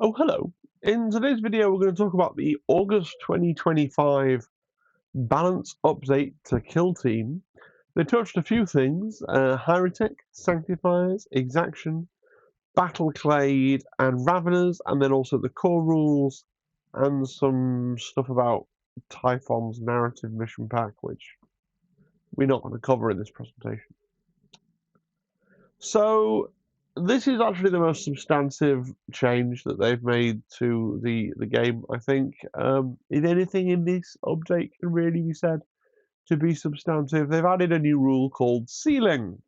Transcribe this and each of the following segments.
Oh, hello. In today's video, we're going to talk about the August 2025 balance update to Kill Team. They touched a few things, Heretic, Sanctifiers, Exaction, Battleclade, and Raveners, and then also the core rules, and some stuff about Typhon's narrative mission pack, which we're not going to cover in this presentation. So, this is actually the most substantive change that they've made to the game, I think. If anything in this update can really be said to be substantive, they've added a new rule called sealing.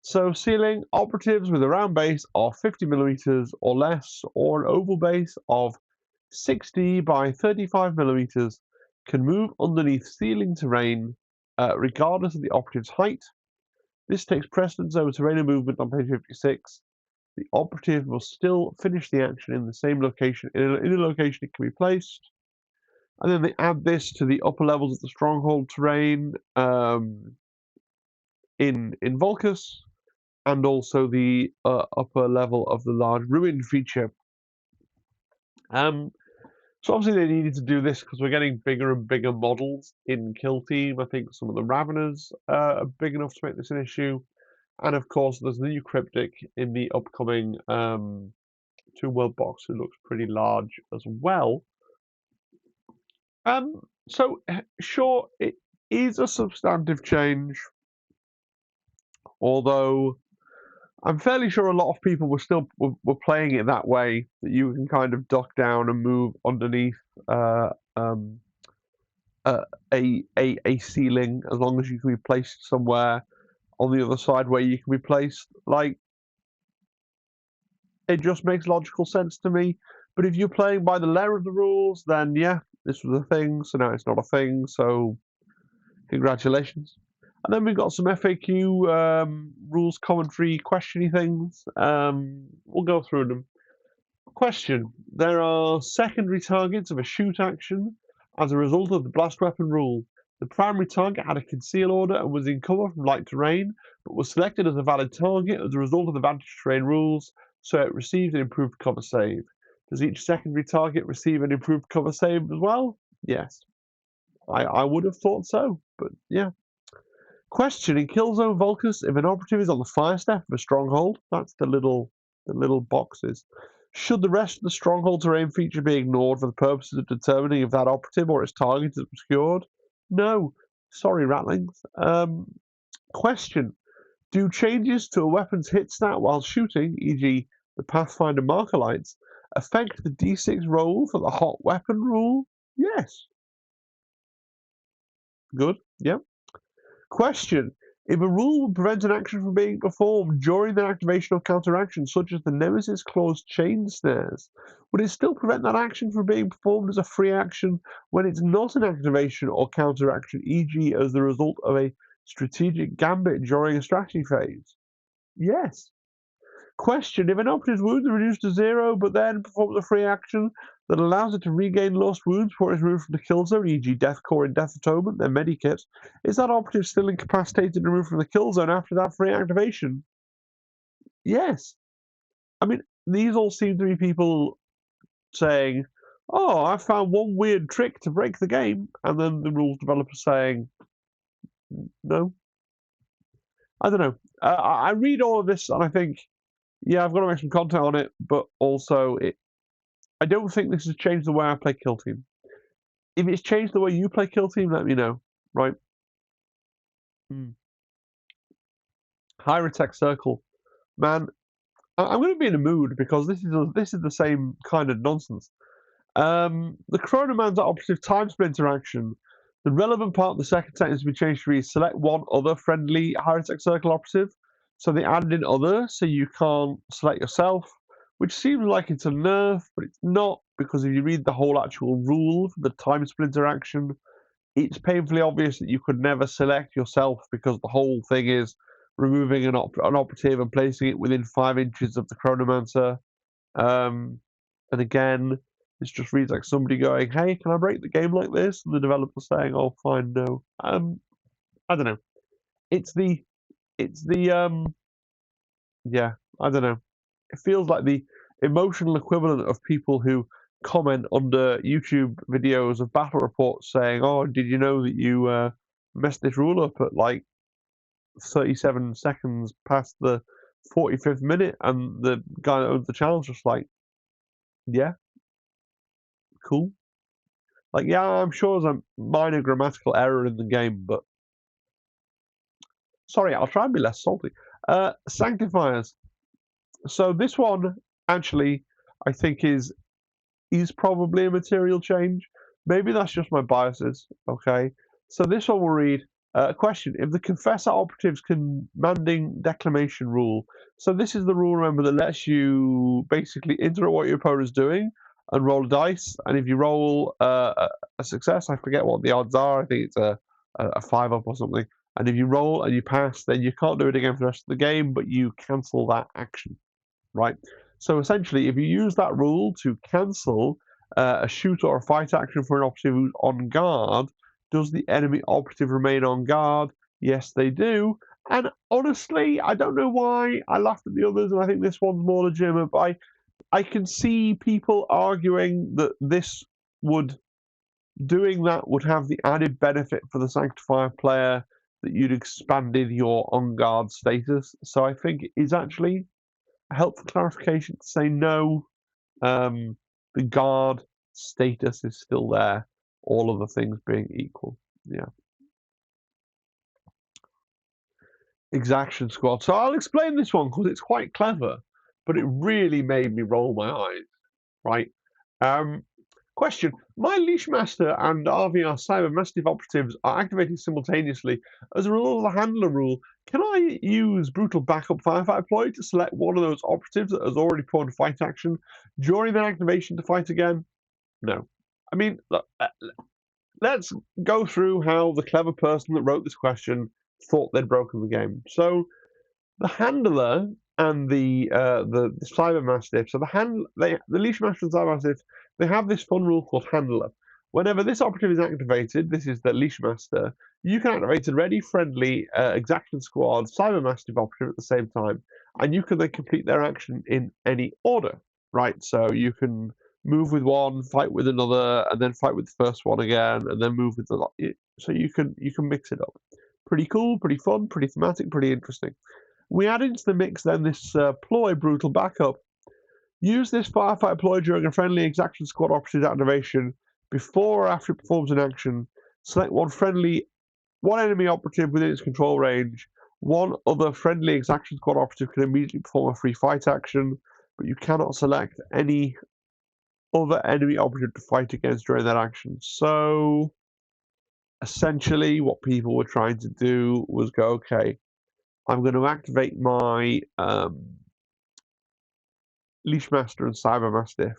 So sealing operatives with a round base of 50mm or less, or an oval base of 60 by 35mm can move underneath sealing terrain regardless of the operative's height. This takes precedence over terrain and movement on page 56. The operative will still finish the action in the same location, in a location it can be placed. And then they add this to the upper levels of the stronghold terrain in Volcus, and also the upper level of the large ruin feature. So obviously they needed to do this because we're getting bigger and bigger models in Kill Team. I think some of the Raveners are big enough to make this an issue. And of course, there's the new Cryptic in the upcoming 2-world box, who looks pretty large as well. So sure, it is a substantive change, although I'm fairly sure a lot of people were playing it that way, that you can kind of duck down and move underneath a ceiling as long as you can be placed somewhere on the other side where you can be placed. Like, it just makes logical sense to me. But if you're playing by the letter of the rules, then yeah, this was a thing, so now it's not a thing, so congratulations. And then we've got some FAQ rules commentary questiony things. We'll go through them. Question: there are secondary targets of a shoot action as a result of the blast weapon rule. The primary target had a conceal order and was in cover from light terrain, but was selected as a valid target as a result of the vantage terrain rules, so it received an improved cover save. Does each secondary target receive an improved cover save as well? Yes. I would have thought so, but yeah. Question: in Killzone Volcus, if an operative is on the fire step of a stronghold, that's the little boxes, should the rest of the stronghold terrain feature be ignored for the purposes of determining if that operative or its target is obscured? No. Sorry, Ratlings. Question: do changes to a weapon's hit stat while shooting, e.g. the Pathfinder marker lights, affect the d6 roll for the hot weapon rule? Yes. Good. Yep. Question: if a rule would prevent an action from being performed during the activation or counteraction, such as the Nemesis Clause chain snares, would it still prevent that action from being performed as a free action when it's not an activation or counteraction, e.g. as the result of a strategic gambit during a strategy phase? Yes. Question: if an operative's wounds are reduced to 0, but then performs a free action that allows it to regain lost wounds before it's removed from the kill zone, e.g. Death Core and Death Atonement, their medikit, is that operative still incapacitated and removed from the kill zone after that free activation? Yes. I mean, these all seem to be people saying, oh, I found one weird trick to break the game, and then the rules developer saying, no. I don't know. I read all of this and I think, yeah, I've got to make some content on it, but also I don't think this has changed the way I play Kill Team. If it's changed the way you play Kill Team, let me know, right? Heretic Circle, man, I'm going to be in a mood because this is the same kind of nonsense. The Chronomancer operative time split interaction. The relevant part of the second sentence to be changed to read: select one other friendly Heretic Circle operative. So they added in other, so you can't select yourself, which seems like it's a nerf, but it's not, because if you read the whole actual rule for the time split interaction, it's painfully obvious that you could never select yourself, because the whole thing is removing an operative and placing it within 5 inches of the Chronomancer. And again, this just reads like somebody going, hey, can I break the game like this? And the developer saying, oh, fine, no. I don't know. Yeah, I don't know. It feels like the emotional equivalent of people who comment under YouTube videos of battle reports saying, "Oh, did you know that you messed this rule up at like 37 seconds past the 45th minute?" And the guy that owns the channel's just like, "Yeah, cool." Like, yeah, I'm sure there's a minor grammatical error in the game, but sorry, I'll try and be less salty. Sanctifiers. So this one actually, I think is probably a material change. Maybe that's just my biases. Okay. So this one will read question: if the Confessor operative's commanding declamation rule. So this is the rule, remember, that lets you basically interrupt what your opponent's doing and roll a dice. And if you roll a success, I forget what the odds are. I think it's a 5 up or something. And if you roll and you pass, then you can't do it again for the rest of the game, but you cancel that action, right? So essentially, if you use that rule to cancel a shoot or a fight action for an operative who's on guard, does the enemy operative remain on guard? Yes, they do. And honestly, I don't know why I laughed at the others, and I think this one's more legitimate. But I can see people arguing that doing that would have the added benefit for the Sanctifier player that you'd expanded your on guard status. So I think it is actually a helpful clarification to say no. The guard status is still there, all other things being equal. Yeah. Exaction squad. So I'll explain this one because it's quite clever, but it really made me roll my eyes, right? Question: my Leash Master and RVR Cyber Mastiff operatives are activating simultaneously. As a rule of the handler rule, can I use Brutal Backup Firefighter Ploy to select one of those operatives that has already performed fight action during their activation to fight again? No. I mean, look, let's go through how the clever person that wrote this question thought they'd broken the game. So the handler and the cyber mastiff. So the leash master and cyber mastiff, they have this fun rule called handler. Whenever this operative is activated, this is the leash master. You can activate a ready, friendly, exaction squad cyber mastiff operative at the same time, and you can then complete their action in any order. Right, so you can move with one, fight with another, and then fight with the first one again, and then move with the lot. So you can mix it up. Pretty cool, pretty fun, pretty thematic, pretty interesting. We add into the mix then this ploy brutal backup. Use this firefight ploy during a friendly exaction squad operative activation before or after it performs an action. Select one enemy operative within its control range. One other friendly exaction squad operative can immediately perform a free fight action, but you cannot select any other enemy operative to fight against during that action. So essentially what people were trying to do was go, okay, I'm going to activate my Leash Master and Cyber Mastiff.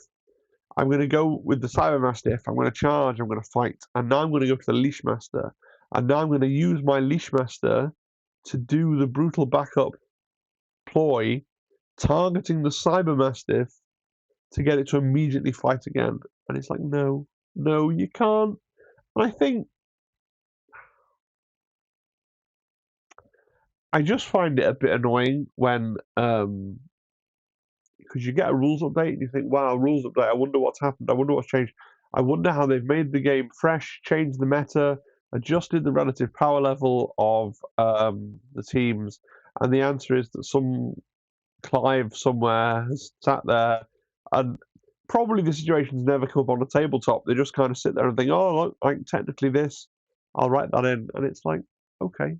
I'm going to go with the Cyber Mastiff. I'm going to charge. I'm going to fight. And now I'm going to go to the Leash Master. And now I'm going to use my Leash Master to do the brutal backup ploy, targeting the Cyber Mastiff to get it to immediately fight again. And it's like, no, you can't. And I just find it a bit annoying when because you get a rules update and you think, wow, rules update, I wonder what's happened, I wonder what's changed. I wonder how they've made the game fresh, changed the meta, adjusted the relative power level of the teams. And the answer is that some Clive somewhere has sat there, and probably the situation's never come up on a tabletop. They just kind of sit there and think, oh, look, like technically this, I'll write that in. And it's like, okay.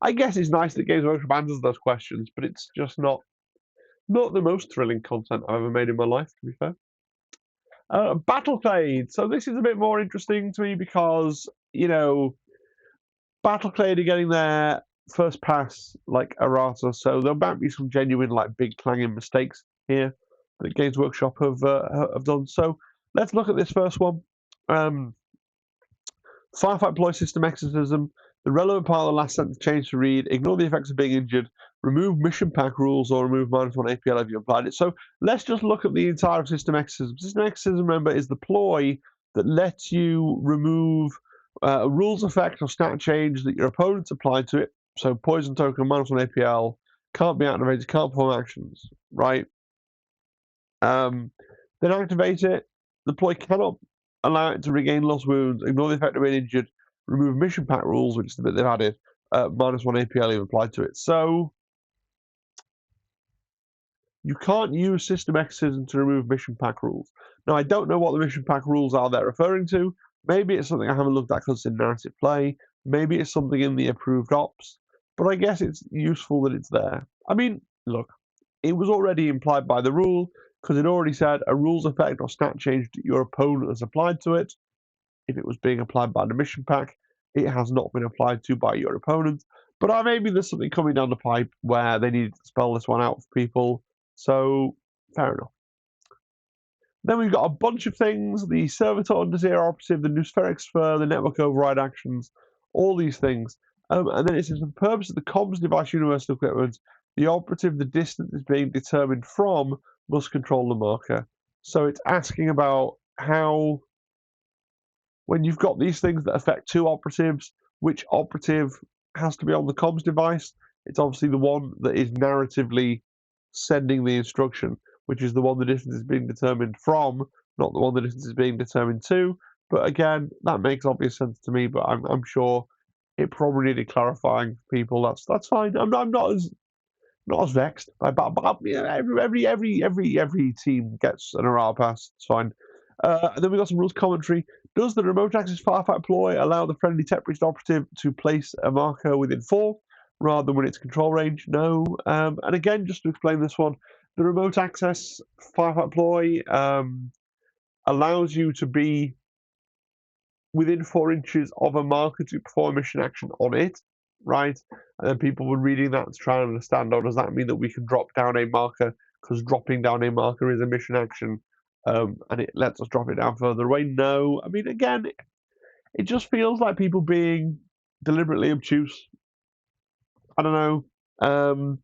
I guess it's nice that Games Workshop answers those questions, but it's just not the most thrilling content I've ever made in my life, to be fair. Battleclade. So this is a bit more interesting to me because, Battleclade are getting their first pass like errata, so there might be some genuine like big clanging mistakes here that Games Workshop have done. So let's look at this first one. Firefight ploy system exorcism. The relevant part of the last sentence change to read: ignore the effects of being injured, remove mission pack rules, or remove -1 APL if you applied it. So let's just look at the entire system exorcism. System exorcism, remember, is the ploy that lets you remove a rules effect or stat change that your opponents applied to it. So poison token, -1 APL, can't be activated, can't perform actions, right? Then activate it. Deploy cannot allow it to regain lost wounds, ignore the effect of being injured, remove mission pack rules, which is the bit they've added, -1 APL even applied to it. So you can't use system exorcism to remove mission pack rules. Now, I don't know what the mission pack rules are they're referring to. Maybe it's something I haven't looked at because it's in narrative play. Maybe it's something in the approved ops. But I guess it's useful that it's there. I mean, look, it was already implied by the rule because it already said a rules effect or stat change that your opponent has applied to it. If it was being applied by the mission pack, it has not been applied to by your opponent. But maybe there's something coming down the pipe where they need to spell this one out for people. So, fair enough. Then we've got a bunch of things, the Servitor Underseer Operative, the Nuspheric Sphere, the Network Override actions, all these things. And then it says, for the purpose of the comms device universal equipment, the operative the distance is being determined from must control the marker. So it's asking about how, when you've got these things that affect two operatives, which operative has to be on the comms device. It's obviously the one that is narratively sending the instruction, which is the one the distance is being determined from, not the one the distance is being determined to. But again, that makes obvious sense to me, but I'm sure it probably needed clarifying for people. That's fine. I'm not as vexed. But every team gets an errata pass. It's fine. And then we got some rules commentary. Does the remote access firefight ploy allow the friendly tech breach operative to place a marker within 4 rather than within its control range? No. And again, just to explain this one, the remote access firefight ploy allows you to be within 4 inches of a marker to perform a mission action on it, right? And then people were reading that to try and understand, does that mean that we can drop down a marker? Because dropping down a marker is a mission action. And it lets us drop it down further away. No, I mean, again, it just feels like people being deliberately obtuse. I don't know.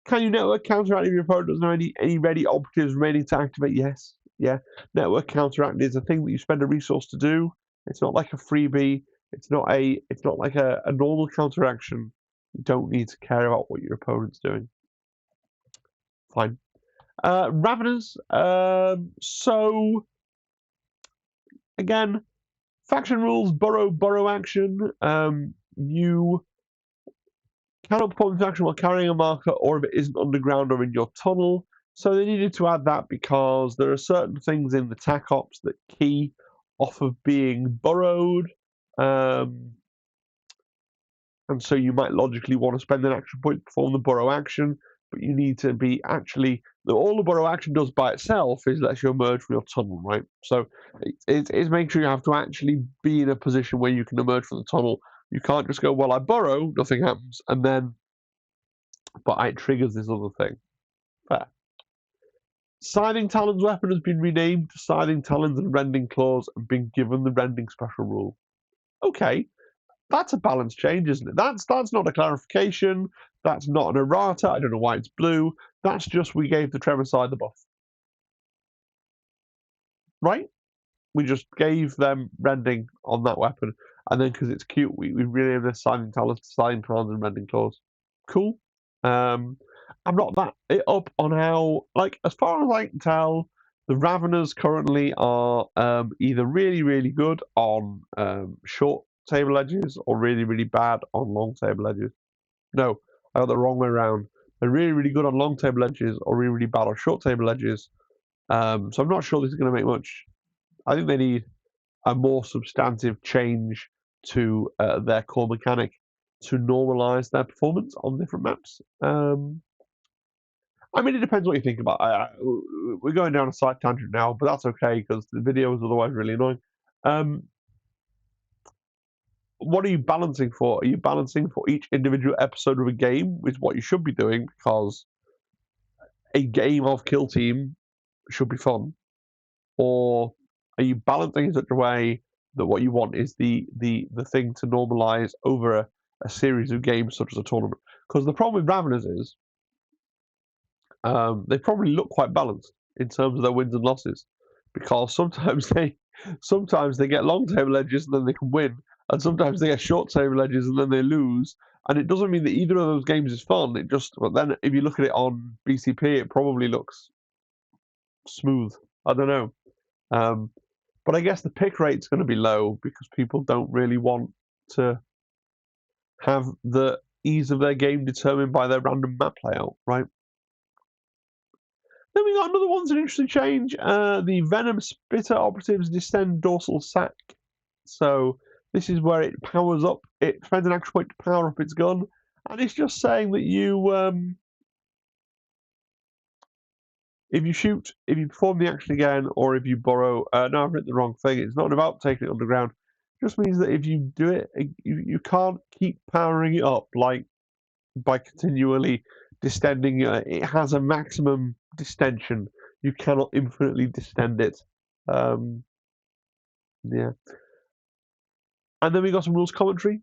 Can you network counteract if your opponent doesn't have any ready operatives remaining to activate? Yes. Yeah. Network counteract is a thing that you spend a resource to do. It's not like a freebie. It's not like a normal counteraction. You don't need to care about what your opponent's doing. Fine. Raveners. So again, faction rules, burrow action. You cannot perform the action while carrying a marker or if it isn't underground or in your tunnel. So they needed to add that because there are certain things in the TAC ops that key off of being burrowed. And so you might logically want to spend an action point to perform the burrow action, but you need to be actually, all the burrow action does by itself is lets you emerge from your tunnel, right? So it's making sure you have to actually be in a position where you can emerge from the tunnel. You can't just go, well, I burrow, nothing happens, and then, but it triggers this other thing. Fair. Scything Talons weapon has been renamed to Scything Talons and Rending Claws and been given the Rending special rule. Okay, that's a balance change, isn't it? That's not a clarification. That's not an errata. I don't know why it's blue. That's just we gave the Tremor the buff. Right? We just gave them Rending on that weapon. And then because it's cute, we renamed this Scything Talons and Rending Claws. Cool. I'm not that up on how, like, as far as I can tell, the Raveners currently are either really, really good on short table edges or really, really bad on long table edges. No, I got the wrong way around. They're really, really good on long table edges or really, really bad on short table edges. So I'm not sure this is going to make much. I think they need a more substantive change to their core mechanic to normalize their performance on different maps. I mean, it depends what you think about. We're going down a side tangent now, but that's okay because the video is otherwise really annoying. What are you balancing for? Are you balancing for each individual episode of a game, which is what you should be doing, because a game of Kill Team should be fun? Or are you balancing in such a way that what you want is the thing to normalize over a series of games such as a tournament? Because the problem with Raveners is they probably look quite balanced in terms of their wins and losses, because sometimes they get long table edges and then they can win, and sometimes they get short table edges and then they lose. And it doesn't mean that either of those games is fun. But then if you look at it on BCP, it probably looks smooth. I don't know. But I guess the pick rate's going to be low because people don't really want to have the ease of their game determined by their random map layout, right? Then we got another one's an interesting change. The Venom Spitter operatives descend dorsal sack. So this is where it powers up. It spends an action point to power up its gun, and it's just saying that you, if you shoot, if you perform the action again, or if you borrow. No, I've written the wrong thing. It's not about taking it underground. It just means that if you do it, you can't keep powering it up like by continually distending. It has a maximum distension. You cannot infinitely distend it. Yeah. And then we got some rules commentary.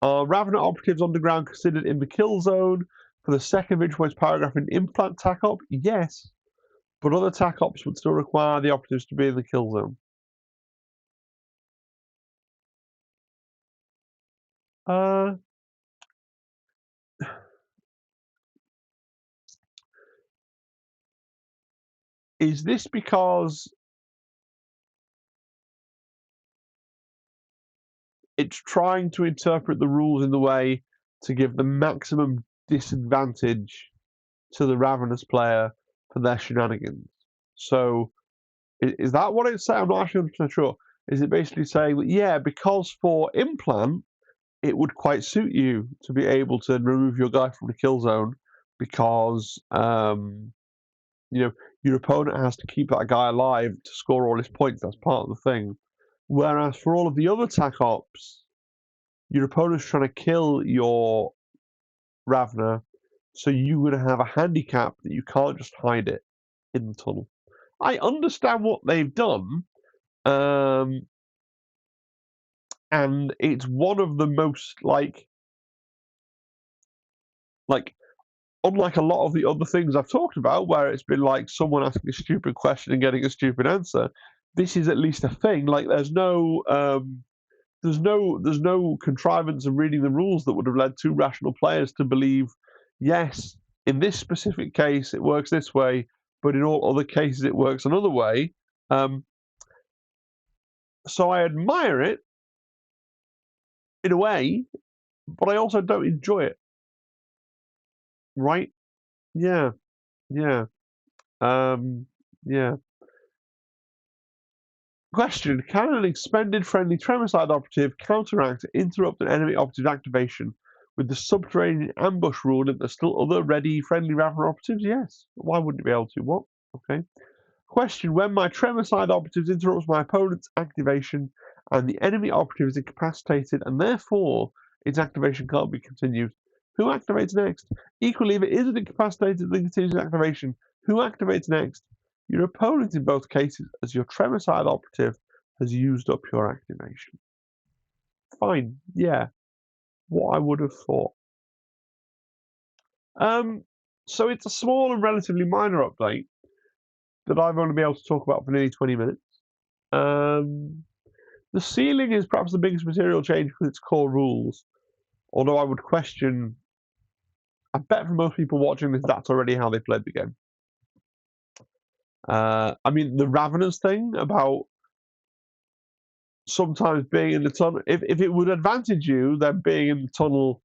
Ravener operatives underground considered in the kill zone for the second Vintage Points paragraph in implant tac op? Yes. But other tac ops would still require the operatives to be in the kill zone. Is this because it's trying to interpret the rules in the way to give the maximum disadvantage to the Ravenous player for their shenanigans? So is that what it's saying? I'm not actually 100% sure. Is it basically saying that, yeah, because for implant, it would quite suit you to be able to remove your guy from the kill zone because, your opponent has to keep that guy alive to score all his points. That's part of the thing. Whereas for all of the other tac ops, your opponent's trying to kill your Ravner, so you're going to have a handicap that you can't just hide it in the tunnel. I understand what they've done, and it's one of the most like unlike a lot of the other things I've talked about, where it's been like someone asking a stupid question and getting a stupid answer. This is at least a thing. Like there's no contrivance of reading the rules that would have led two rational players to believe, yes, in this specific case it works this way, but in all other cases it works another way. So I admire it in a way, but I also don't enjoy it. Right? Yeah. Yeah. Yeah. Question: can an expended friendly Tremorcide operative counteract interrupt an enemy operative's activation with the subterranean ambush rule if there's still other ready friendly Ravener operatives? Yes. Why wouldn't it be able to? What? Okay. Question: when my Tremorcide operative interrupts my opponent's activation and the enemy operative is incapacitated and therefore its activation can't be continued, who activates next? Equally, if it isn't incapacitated and continues activation, who activates next? Your opponent in both cases, as your Tremorcide operative, has used up your activation. Fine, yeah. What I would have thought. So it's a small and relatively minor update that I've only been able to talk about for nearly 20 minutes. The ceiling is perhaps the biggest material change with its core rules, although I would question. I bet for most people watching this, that's already how they played the game. I mean, the Ravenous thing about sometimes being in the tunnel, if it would advantage you, then being in the tunnel,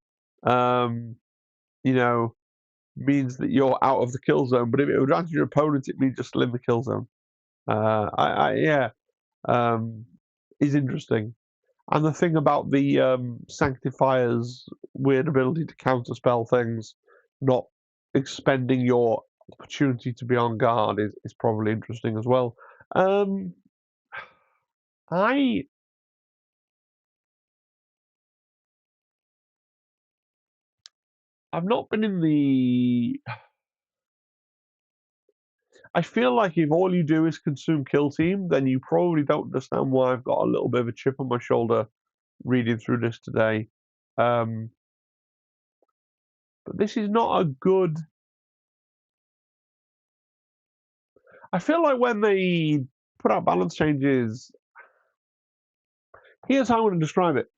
means that you're out of the kill zone. But if it would advantage your opponent, it means you're still in the kill zone. Is interesting. And the thing about the Sanctifier's weird ability to counterspell things, not expending your opportunity to be on guard, is probably interesting as well. I've not been in the. I feel like if all you do is consume Kill Team, then you probably don't understand why I've got a little bit of a chip on my shoulder reading through this today. But this is not a good. I feel like when they put out balance changes, here's how I'm going to describe it.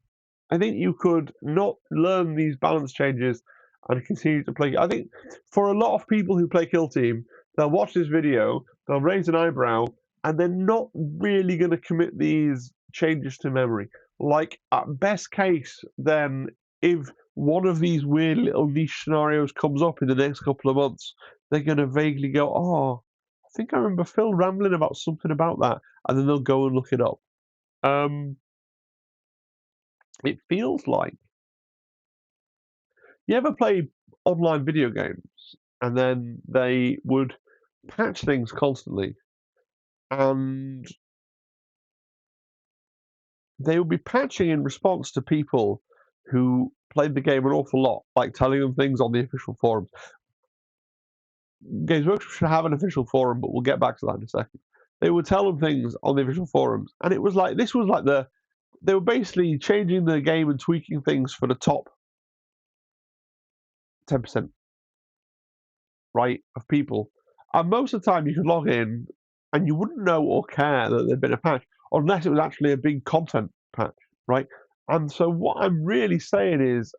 I think you could not learn these balance changes and continue to play. I think for a lot of people who play Kill Team, they'll watch this video, they'll raise an eyebrow, and they're not really going to commit these changes to memory. Like, at best case, then if one of these weird little niche scenarios comes up in the next couple of months, they're going to vaguely go, oh, I think I remember Phil rambling about something about that, and then they'll go and look it up. It feels like you ever play online video games and then they would patch things constantly, and they would be patching in response to people who played the game an awful lot, like telling them things on the official forums. Games Workshop should have an official forum, but we'll get back to that in a second. They would tell them things on the official forums, and it was like this was like they were basically changing the game and tweaking things for the top 10%, right, of people. And most of the time, you could log in and you wouldn't know or care that there'd been a patch unless it was actually a big content patch, right? And so, what I'm really saying is,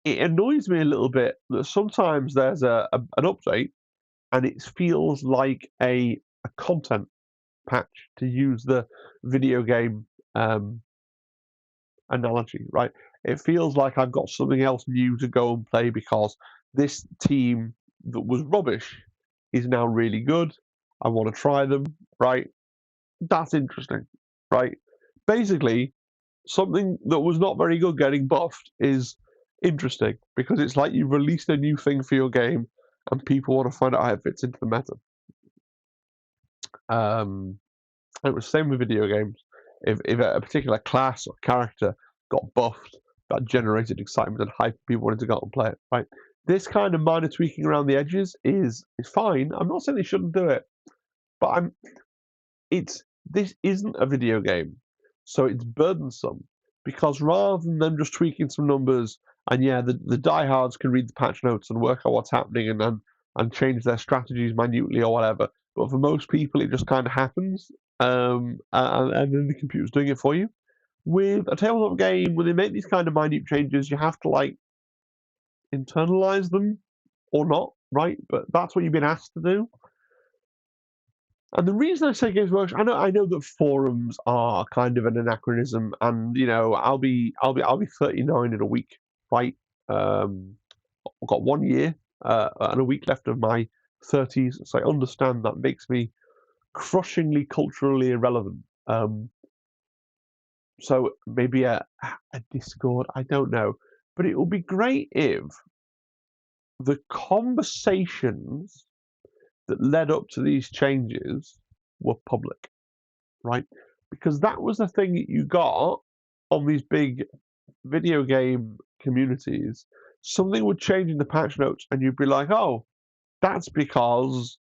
it annoys me a little bit that sometimes there's an update and it feels like a content patch, to use the video game analogy, right? It feels like I've got something else new to go and play because this team that was rubbish is now really good. I want to try them, right? That's interesting, right? Basically, something that was not very good getting buffed is interesting because it's like you've released a new thing for your game and people want to find out how it fits into the meta. It was the same with video games. If a particular class or character got buffed, that generated excitement and hype. People wanted to go out and play it. Right. This kind of minor tweaking around the edges is fine. I'm not saying they shouldn't do it, but this isn't a video game, so it's burdensome because rather than them just tweaking some numbers and yeah, the diehards can read the patch notes and work out what's happening and change their strategies minutely or whatever. But for most people, it just kind of happens, and then the computer's doing it for you. With a tabletop game, when they make these kind of minute changes, you have to like internalize them or not, right? But that's what you've been asked to do. And the reason I say Games Workshop, I know that forums are kind of an anachronism, and you know, I'll be 39 in a week, right? I've got 1 year and a week left of my 30s, so I understand that makes me crushingly culturally irrelevant. So maybe a Discord, I don't know, but it would be great if the conversations that led up to these changes were public, right? Because that was the thing that you got on these big video game communities. Something would change in the patch notes, and you'd be like, "Oh, that's because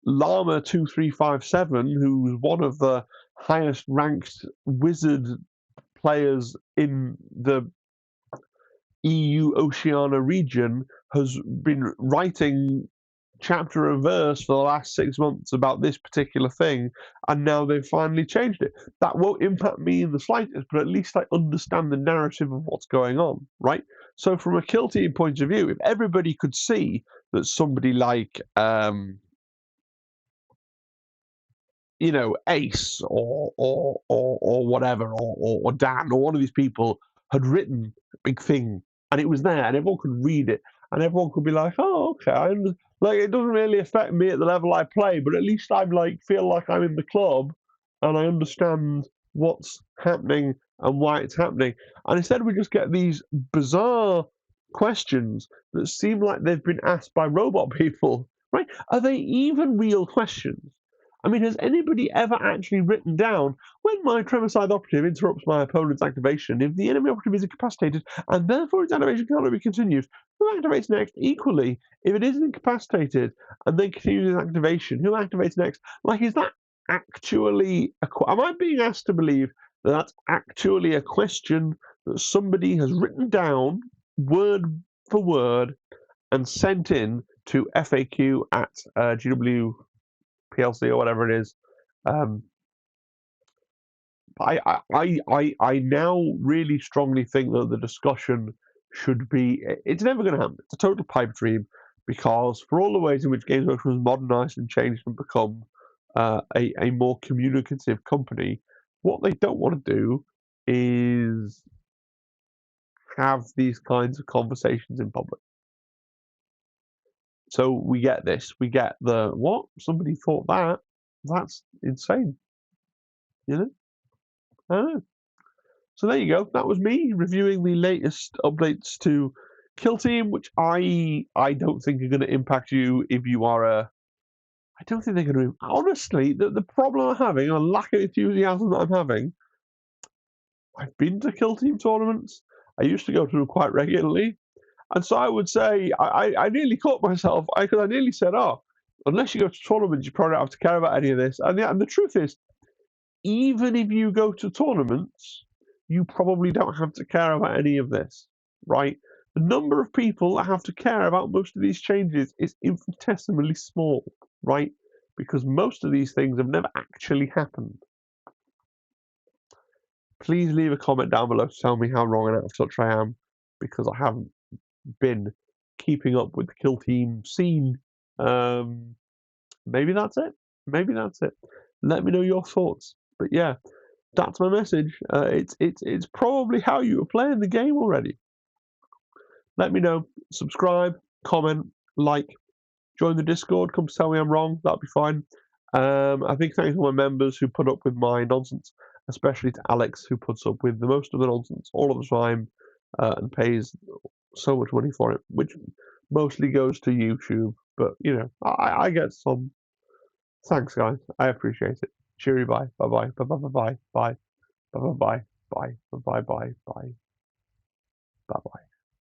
Llama 2357, who's one of the highest ranked wizard players in the EU Oceania region, has been writing chapter and verse for the last 6 months about this particular thing, and now they've finally changed it." That won't impact me in the slightest, but at least I understand the narrative of what's going on, right? So from a kill team point of view, if everybody could see that somebody like you know, Ace or whatever, or Dan or one of these people had written a big thing and it was there and everyone could read it and everyone could be like, oh, okay, like it doesn't really affect me at the level I play, but at least I'm like feel like I'm in the club and I understand what's happening and why it's happening. And instead we just get these bizarre questions that seem like they've been asked by robot people, right? Are they even real questions? I mean, has anybody ever actually written down when my Tremor-Scythe operative interrupts my opponent's activation, if the enemy operative is incapacitated and therefore its activation cannot be continued, who activates next? Equally, if it is incapacitated and then continues its activation, who activates next? Like, is that actually am I being asked to believe that that's actually a question that somebody has written down word for word and sent in to FAQ at GW PLC or whatever it is? Um, I now really strongly think that the discussion should be. It's never going to happen. It's a total pipe dream because for all the ways in which Games Workshop has modernised and changed and become a more communicative company, what they don't want to do is have these kinds of conversations in public. So we get this. We get the what? Somebody thought that? That's insane. You know? I don't know. So there you go. That was me reviewing the latest updates to Kill Team, which I don't think are going to impact you if you are a. I don't think they're going to. Honestly, the problem I'm having, a lack of enthusiasm that I'm having. I've been to Kill Team tournaments. I used to go to them quite regularly, and so I would say I nearly caught myself because I nearly said, "Oh, unless you go to tournaments, you probably don't have to care about any of this." And the truth is, even if you go to tournaments, you probably don't have to care about any of this, right? The number of people that have to care about most of these changes is infinitesimally small, right? Because most of these things have never actually happened. Please leave a comment down below to tell me how wrong and out of touch I am, because I haven't been keeping up with the Kill Team scene. Maybe that's it. Maybe that's it. Let me know your thoughts. But yeah, that's my message. It's probably how you were playing the game already. Let me know. Subscribe, comment, like, join the Discord. Come tell me I'm wrong. That'll be fine. I think thanks to my members who put up with my nonsense, especially to Alex who puts up with the most of the nonsense all of the time and pays so much money for it, which mostly goes to YouTube. But you know, I get some. Thanks, guys. I appreciate it. Cheery bye. Bye bye. Bye bye bye bye bye bye bye bye bye bye bye bye bye bye bye.